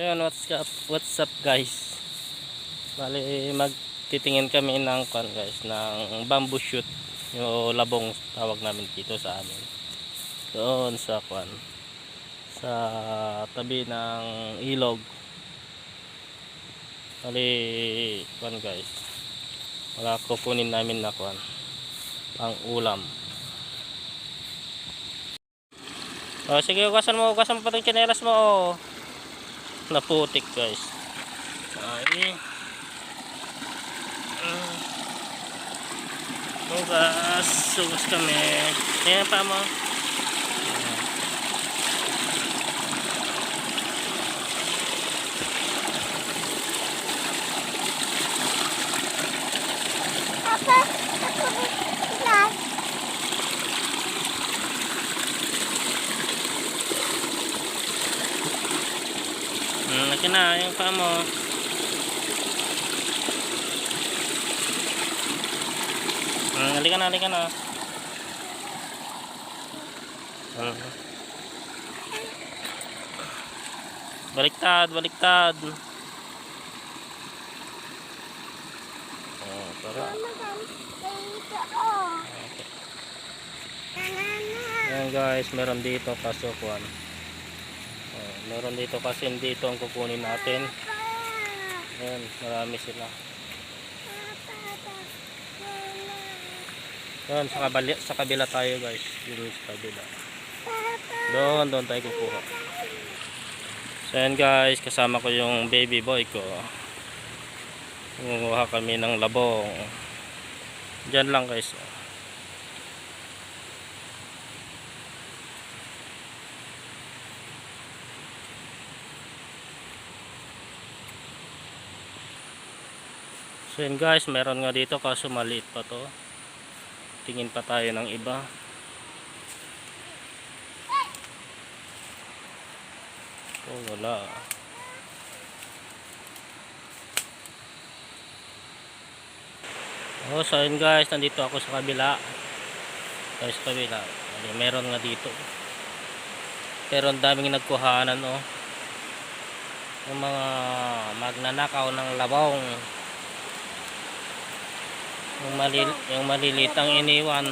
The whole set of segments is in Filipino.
So yun, what's up guys. Bali magtitingin kami ng guys, ng bamboo shoot, yung labong tawag namin dito sa amin. Doon sa sa tabi ng ilog. Bali guys. Wala kukunin namin na pang ulam. Oh, sige, ugasan mo pa itong tsinelas mo. Oh. Naputik guys. Ay. Sugas kami. Ayan pa mo. Laki na yung pa mo. Halika na. Baliktad. Oh, para. Okay. Ayan guys, meron dito kaso meron dito kasi dito ang kukunin natin. Ayan, marami sila. Doon sa kabila tayo guys. Dito sa kabila. Doon tayo kukuha. So ayan guys, kasama ko yung baby boy ko. Kumuha kami ng labong. Diyan lang guys. So yun guys, meron nga dito kaso maliit pa to. Tingin pa tayo ng iba. Oh, wala. Oh, so yun guys, nandito ako sa kabila. Meron nga dito. Pero ang daming nagkuhanan oh. Yung mga magnanakaw ng labong. Yung maliliit ang iniwan.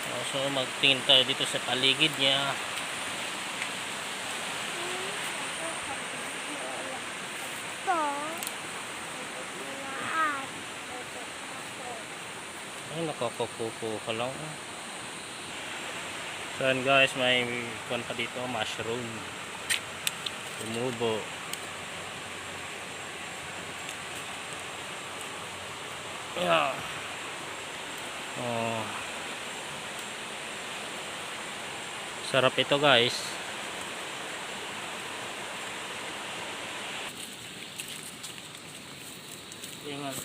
Oh, so magtingin tayo dito sa paligid niya. Ay, nakakukuha lang. So yan guys, may pa dito, mushroom. Tumubo. Yeah. Oh. Sarap ito guys. Tingnan.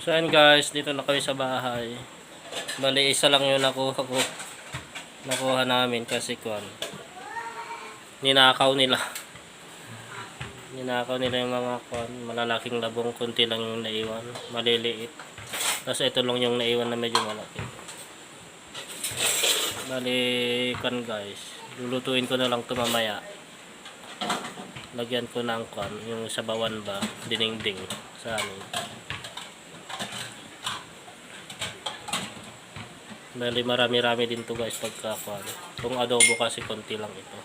So ayun guys, dito na kami sa bahay. Bali isa lang yung nakuha namin kasi kuan. Ninakaw nila. Ninakaw nila yung mga kuan, malalaking labong, kunti lang yung naiwan, maliliit. Tapos ito lang yung naiwan na medyo malaki. Bali kuan guys, lulutuin ko na lang ito mamaya. Lagyan ko ng kuan, yung sabawan ba, dinengdeng sa amin. Bali marami-rami din to guys pagka kuan. Kung adobo kasi konti lang ito.